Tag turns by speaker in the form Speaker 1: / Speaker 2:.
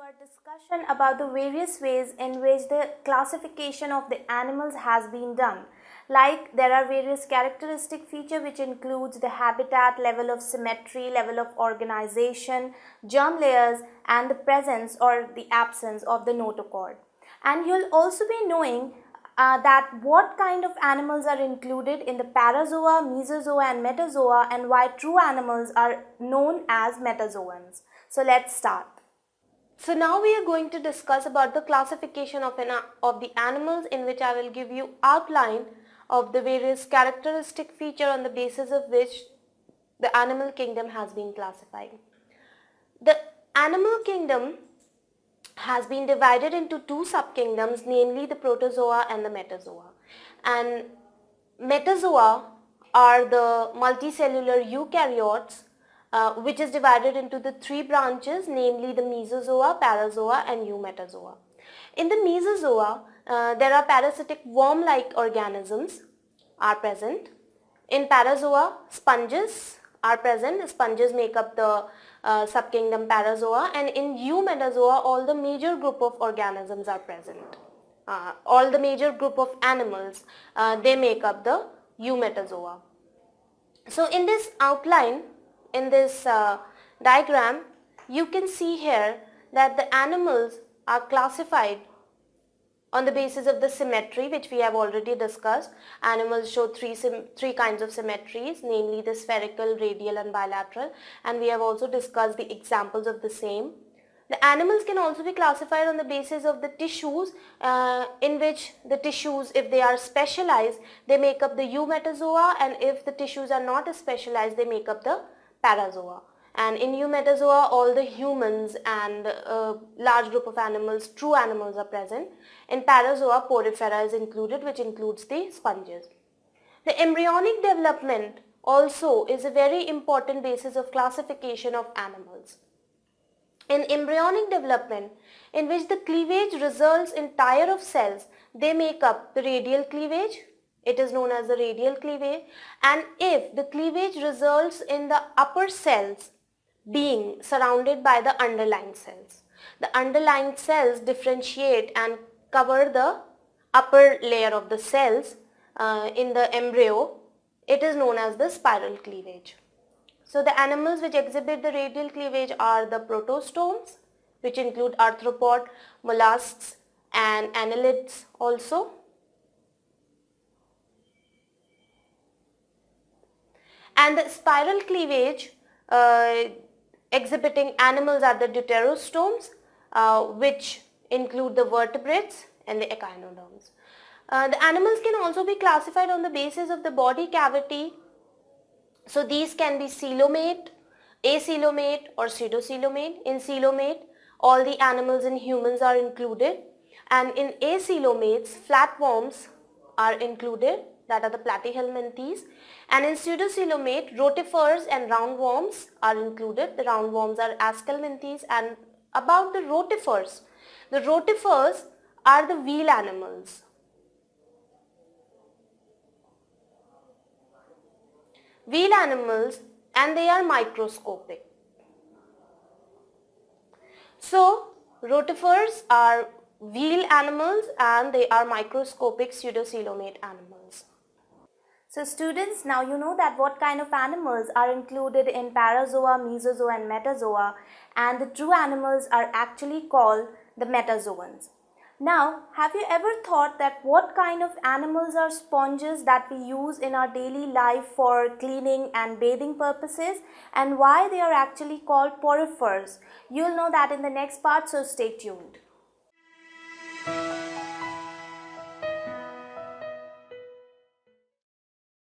Speaker 1: our discussion about the various ways in which the classification of the animals has been done. Like there are various characteristic features which includes the habitat, level of symmetry, level of organization, germ layers and the presence or the absence of the notochord. And you'll also be knowing that what kind of animals are included in the parazoa, mesozoa and metazoa and why true animals are known as metazoans. So let's start. So now we are going to discuss about the classification of the animals, in which I will give you outline of the various characteristic feature on the basis of which the animal kingdom has been classified. The animal kingdom has been divided into two subkingdoms, namely the protozoa and the metazoa. And metazoa are the multicellular eukaryotes, which is divided into the three branches, namely the mesozoa, parazoa and eumetazoa. In the mesozoa, there are parasitic worm-like organisms are present. In parazoa, sponges are present. Sponges make up the subkingdom parazoa, and in eumetazoa, all the major group of organisms are present. All the major group of animals, they make up the eumetazoa. So in this outline, in this diagram, you can see here that the animals are classified on the basis of the symmetry, which we have already discussed. Animals show three kinds of symmetries, namely the spherical, radial and bilateral, and we have also discussed the examples of the same. The animals can also be classified on the basis of the tissues, in which the tissues, if they are specialized, they make up the eumetazoa, and if the tissues are not specialized, they make up the parazoa. And in eumetazoa, all the humans and a large group of animals, true animals, are present. In parazoa, porifera is included, which includes the sponges. The embryonic development also is a very important basis of classification of animals. In embryonic development, in which the cleavage results in tier of cells, they make up the radial cleavage. It is known as the radial cleavage. And if the cleavage results in the upper cells being surrounded by the underlying cells, the underlying cells differentiate and cover the upper layer of the cells in the embryo. It is known as the spiral cleavage. So the animals which exhibit the radial cleavage are the protostomes, which include arthropod, mollusks and annelids also. And the spiral cleavage exhibiting animals are the deuterostomes, which include the vertebrates and the echinoderms. The animals can also be classified on the basis of the body cavity. So these can be coelomate, acoelomate or pseudocoelomate. In coelomate, all the animals and humans are included, and in acoelomates, flatworms are included, that are the platyhelminthes, and in pseudocoelomate, rotifers and roundworms are included. The roundworms are aschelminthes. And about the rotifers are the wheel animals. Wheel animals, and they are microscopic. So rotifers are wheel animals and they are microscopic pseudocoelomate animals. So students, now you know that what kind of animals are included in parazoa, mesozoa and metazoa, and the true animals are actually called the metazoans. Now, have you ever thought that what kind of animals are sponges that we use in our daily life for cleaning and bathing purposes, and why they are actually called porifers? You'll know that in the next part, so stay tuned.